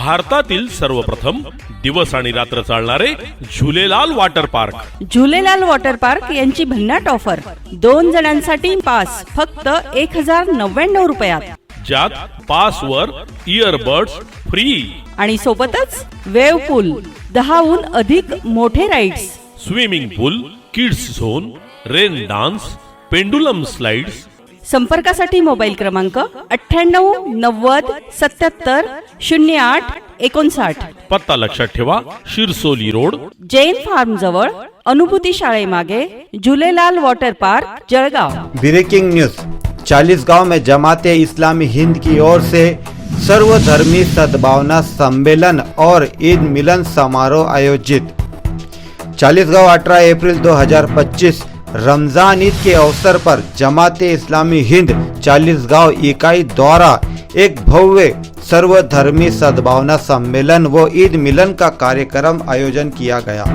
भारतातील सर्वप्रथम दिवस आणि रात्र चालणारे Jhulelal water park. Jhulelal water park यांची भन्नाट ऑफर. 2 जणांसाठी पास फक्त 1099 रुपयात, ज्यात पास वर इयरबड्स फ्री आणि सोबतच वेव पूल, 10हून अधिक मोठे rides, swimming pool, kids zone, rain dance, pendulum slides. संपर्कासाठी मोबाईल क्रमांक 98 90 77 08 59. पत्ता लक्षात ठेवा, शिरसोली रोड, जैन फार्म जवळ, अनुभूती शाळेमागे, Jhulelal water park, Jalgaon. Breaking news. Chalisgaon में जमाते इस्लामी हिंद की ओर से सर्वधर्मी सद्भावना सम्मेलन और ईद मिलन समारोह आयोजित. चालीसगांव 18 अप्रैल 2025 रमजान ईद के अवसर पर जमाते इस्लामी हिंद चालीसगांव इकाई द्वारा एक भव्य सर्वधर्मी सद्भावना सम्मेलन व ईद मिलन का कार्यक्रम आयोजन किया गया.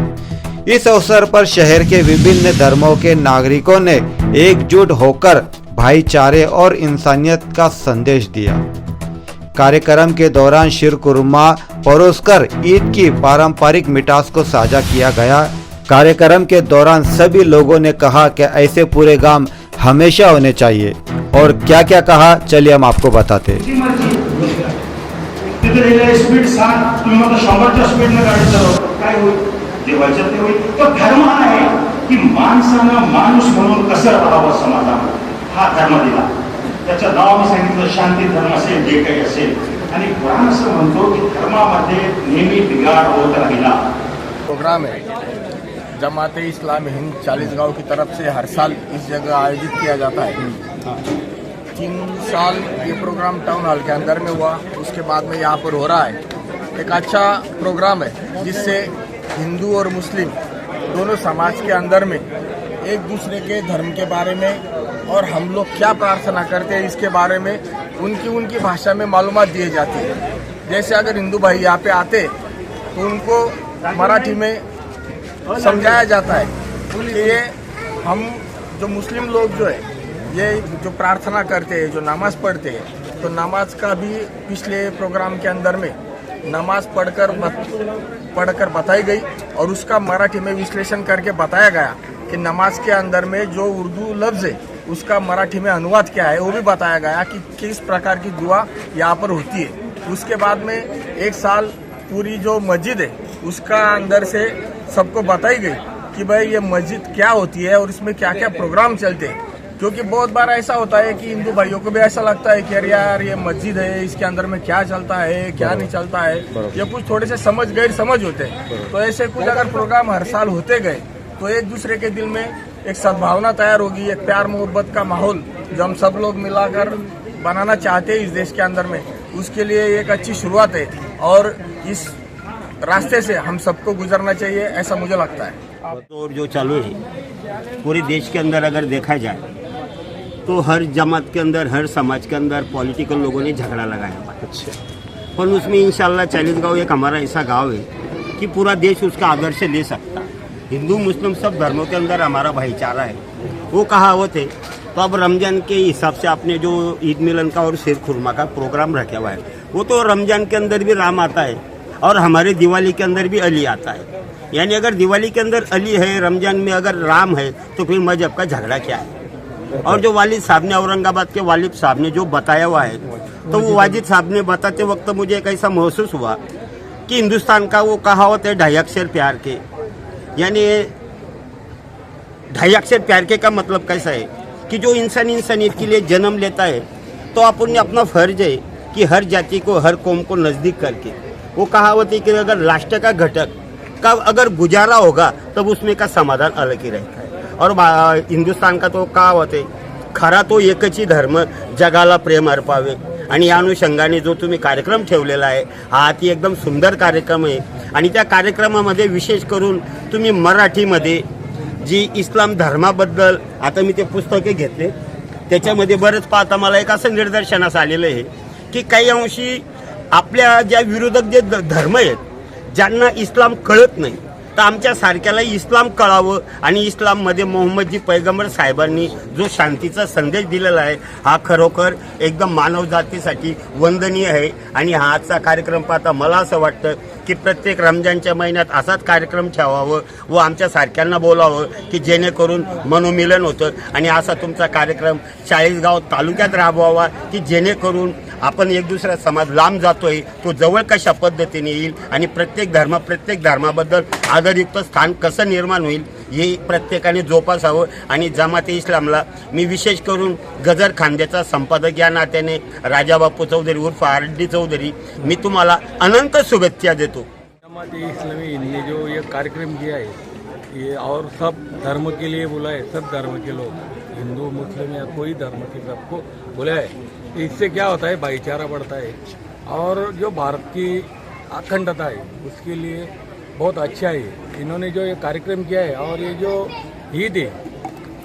इस अवसर पर शहर के विभिन्न धर्मों के नागरिकों ने एकजुट होकर भाईचारे और इंसानियत का संदेश दिया. कार्यक्रम के दौरान शीरकुरमा परोसकर ईद की पारंपरिक मिठास को साझा किया गया. कार्यक्रम के दौरान सभी लोगों ने कहा कि ऐसे पूरे गांव हमेशा होने चाहिए. और क्या क्या कहा, चलिए हम आपको बताते हैं. स्पीड 60 तुम्ही मग 100च्या स्पीडने गाडी चालवतो, काय होईल? देवाच्या ते होईल. तो धर्म आहे की माणसानं माणूस म्हणून कसं राहावं समाजात, हा धर्म दिला. त्याचं नाव मी सांगितलं शांती धर्म असेल, जे काही असेल. आणि कुराण असं म्हणतो की धर्मामध्ये नेहमी बिघाड होत राहिला. प्रोग्राम है जमाते इस्लामी हिंद चालीसगांव की तरफ से हर साल इस जगह आयोजित किया जाता है. 3 साल ये प्रोग्राम टाउन हॉल के अंदर में हुआ, उसके बाद में यहाँ पर हो रहा है. एक अच्छा प्रोग्राम है जिससे हिंदू और मुस्लिम दोनों समाज के अंदर में एक दूसरे के धर्म के बारे में और हम लोग क्या प्रार्थना करते हैं इसके बारे में उनकी भाषा में मालूमात दिए जाती है. जैसे अगर हिंदू भाई यहाँ पे आते तो उनको मराठी में समझाया जाता है कि ये हम जो मुस्लिम लोग जो है ये जो प्रार्थना करते हैं, जो नमाज पढ़ते हैं, तो नमाज का भी पिछले प्रोग्राम के अंदर में नमाज पढ़कर बताई गई और उसका मराठी में विश्लेषण करके बताया गया कि नमाज के अंदर में जो उर्दू लफ्ज़ है उसका मराठी में अनुवाद क्या है वो भी बताया गया कि किस प्रकार की दुआ यहाँ पर होती है. उसके बाद में एक साल पूरी जो मस्जिद है उसका अंदर से सबको बताई गई कि भाई ये मस्जिद क्या होती है और इसमें क्या क्या प्रोग्राम चलते हैं. क्योंकि बहुत बार ऐसा होता है कि हिंदू भाइयों को भी ऐसा लगता है कि अरे यार ये मस्जिद है, इसके अंदर में क्या चलता है क्या नहीं चलता है, ये कुछ थोड़े से गैर समझ होते हैं. तो ऐसे कुछ अगर प्रोग्राम हर साल होते गए तो एक दूसरे के दिल में एक सद्भावना तैयार होगी, एक प्यार मोहब्बत का माहौल जो हम सब लोग मिलाकर बनाना चाहते हैं इस देश के अंदर में, उसके लिए एक अच्छी शुरुआत है और इस रास्ते से हम सबको गुजरना चाहिए, ऐसा मुझे लगता है. और जो चालू है पूरे देश के अंदर अगर देखा जाए तो हर जमात के अंदर, हर समाज के अंदर पॉलिटिकल लोगों ने झगड़ा लगाया. अच्छा, पर उसमें इंशाल्लाह चालीसगांव एक हमारा ऐसा गांव है कि पूरा देश उसका आदर्श ले सकता. हिंदू मुस्लिम सब धर्मों के अंदर हमारा भाईचारा है. वो कहावत है. तो अब रमजान के हिसाब से आपने जो ईद मिलन का और शीर खुरमा का प्रोग्राम रखा हुआ है, वो तो रमजान के अंदर भी राम आता है और हमारे दिवाली के अंदर भी अली आता है. यानी अगर दिवाली के अंदर अली है, रमजान में अगर राम है, तो फिर मजहब का झगड़ा क्या है. और जो वालिद साहब ने, औरंगाबाद के वालिद साहब ने जो बताया हुआ है, तो वो वाजिद साहब ने बताते वक्त मुझे एक ऐसा महसूस हुआ कि हिंदुस्तान का वो कहावत है 2.5 अक्षर प्यार के. यानी 2.5 अक्षर प्यार के का मतलब कैसा है कि जो इंसान इंसानियत के लिए जन्म लेता है तो अपन अपना फर्ज है कि हर जाति को, हर कौम को नज़दीक करके, वो कहावत है कि अगर राष्ट्र का घटक का अगर गुजारा होगा तब उसमें का समाधान अलग ही रहता है. और हिंदुस्तान का तो कहावत आहे, खरा तो एकच धर्म जगाला प्रेम अर्पावे. आणि या अनुषंगाने जो तुम्ही कार्यक्रम ठेवलेला आहे हा अति एकदम सुंदर कार्यक्रम आहे. आणि त्या कार्यक्रमामध्ये विशेष करून तुम्ही मराठीमध्ये जी इस्लाम धर्माबद्दल, आता मी ते पुस्तके घेतले त्याच्यामध्ये बरंच पाहता मला एक असं निदर्शनास आलेलं आहे की काही अंशी आपल्या ज्या विरोधक जे धर्म आहेत, ज्यांना इस्लाम कळत नाही, तर आमच्या सारख्याला इस्लाम कळावं आणि इस्लाममध्ये मोहम्मदजी पैगंबर साहेबांनी जो शांतीचा संदेश दिलेला आहे हा खरोखर एकदम मानवजातीसाठी वंदनीय आहे. आणि हा आजचा कार्यक्रम पाहता मला असं वाटतं की प्रत्येक रमजानच्या महिन्यात असाच कार्यक्रम ठेवावं व आमच्या सारख्यांना बोलावं की जेणेकरून मनोमिलन होतं. आणि असा तुमचा कार्यक्रम 40गाव तालुक्यात राबवावा की जेणेकरून आपण एक दुसरा समाज लांब जातोय तो जवळ कशा पद्धतीने येईल आणि प्रत्येक धर्माबद्दल आदरयुक्त स्थान कसं निर्माण होईल हे प्रत्येकाने जोपासावं. आणि जमाते इस्लामला मी विशेष करून गजर खांद्याचा संपादक या नात्याने राजाबापू चौधरी उर्फ RD चौधरी मी तुम्हाला अनंत शुभेच्छा देतो. जमात इस्लामी हिंद ने जो ये कार्यक्रम किया है ये और सब धर्म के लिए बुला है, सब धर्म के लोग, हिंदू मुस्लिम या कोई धर्म के सबको बुलाया है. इससे क्या होता है, भाईचारा बढ़ता है और जो भारत की अखंडता है उसके लिए बहुत अच्छा है. इन्होंने जो ये कार्यक्रम किया है और ये जो ईद है,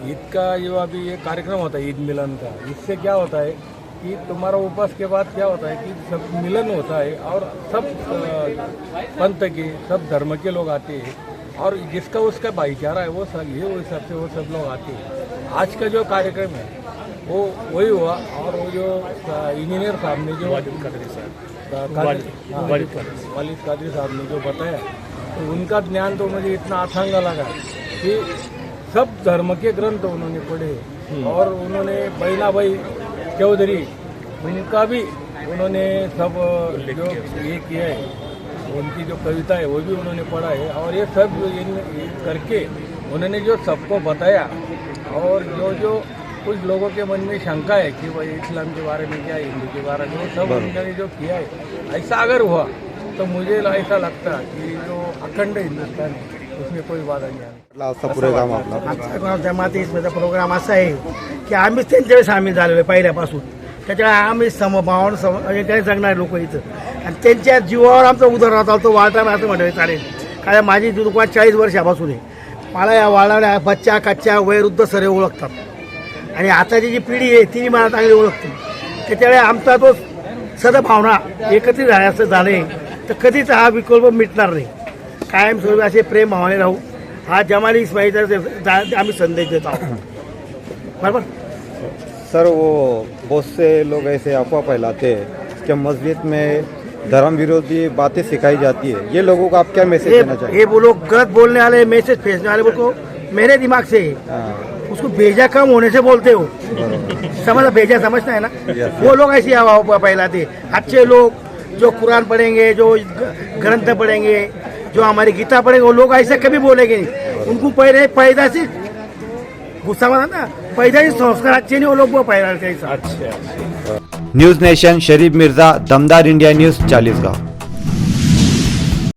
ईद का जो अभी ये कार्यक्रम होता है ईद मिलन का, इससे क्या होता है कि तुम्हारा उपवास के बाद क्या होता है कि सब मिलन होता है और सब पंथ के सब धर्म के लोग आते हैं और जिसका उसका भाईचारा है वो सब ये उस हिसाब से वो सब लोग आते हैं. आज का जो कार्यक्रम है वो वही हुआ. और वो जो इंजीनियर साहब ने जो वालिद कादरी साहब ने जो बताया तो उनका ज्ञान तो मुझे इतना अथांगा लगा कि सब धर्म के ग्रंथ उन्होंने पढ़े और उन्होंने बहनाबाई चौधरी उनका भी उन्होंने सब जो ये किया है उनकी जो कविता है वो भी उन्होंने पढ़ा है. और ये सब करके उन्होंने जो सबको बताया और जो कुछ लोगों के मन में शंका है कि भाई इस्लाम के बारे में क्या हिंदू के बारे में, वो सब उन्होंने जो किया है ऐसा अगर हुआ तो मुझे ऐसा लगता कि जो अखंड हिंदुस्तान है उसमें कोई बाधा नहीं आली. आमचा जमाती इस्लामीचा प्रोग्राम असा आहे की आम्ही त्यांच्याकडे सामील झालेलो पहिल्यापासून. त्याच्यामुळे आम्ही समभावन एकाने जगणारे लोक इथं आणि त्यांच्या जीवावर आमचा उदरनिर्वाह चालतो. वाळटा असं म्हणाले चालेल, कारण माझी दुकान 40 वर्षापासून आहे. मला या वाळणाऱ्या बच्चा कच्च्या वयोवृद्ध सर्व ओळखतात आणि आताची जी पिढी आहे ती मला चांगली ओळखते. त्याच्यामुळे आमचा तो सद्भावना एकत्रित राहायचं झाले तर कधीच हा विकल्प मिटणार नाही. कायमस्वरूपी असे प्रेम भावने राहू हा जमाती इस्लामीचा आम्ही संदेश देत आहोत. बरोबर सर, वो बहुत से लोग ऐसे अफवाह फैलाते हैं कि मस्जिद में धर्म विरोधी बातें सिखाई जाती है. ये लोगों को आप क्या मैसेज देना चाहिए? ये वो लोग गलत बोलने वाले, मैसेज भेजने वाले को मेरे दिमाग से उसको भेजा कम होने से बोलते हो. समझ भेजा समझना है ना. वो लोग ऐसी अफवाह फैलाते. अच्छे लोग जो कुरान पढ़ेंगे, जो ग्रंथ पढ़ेंगे, जो हमारी गीता पढ़ेंगे, वो लोग ऐसे कभी बोलेंगे नहीं. उनको पहले पैदा से गुस्सा माना ना, पैदा से संस्कार अच्छे नहीं, वो लोग वो पैदा. न्यूज नेशन, शरीफ मिर्जा, दमदार इंडिया न्यूज, 40गांव.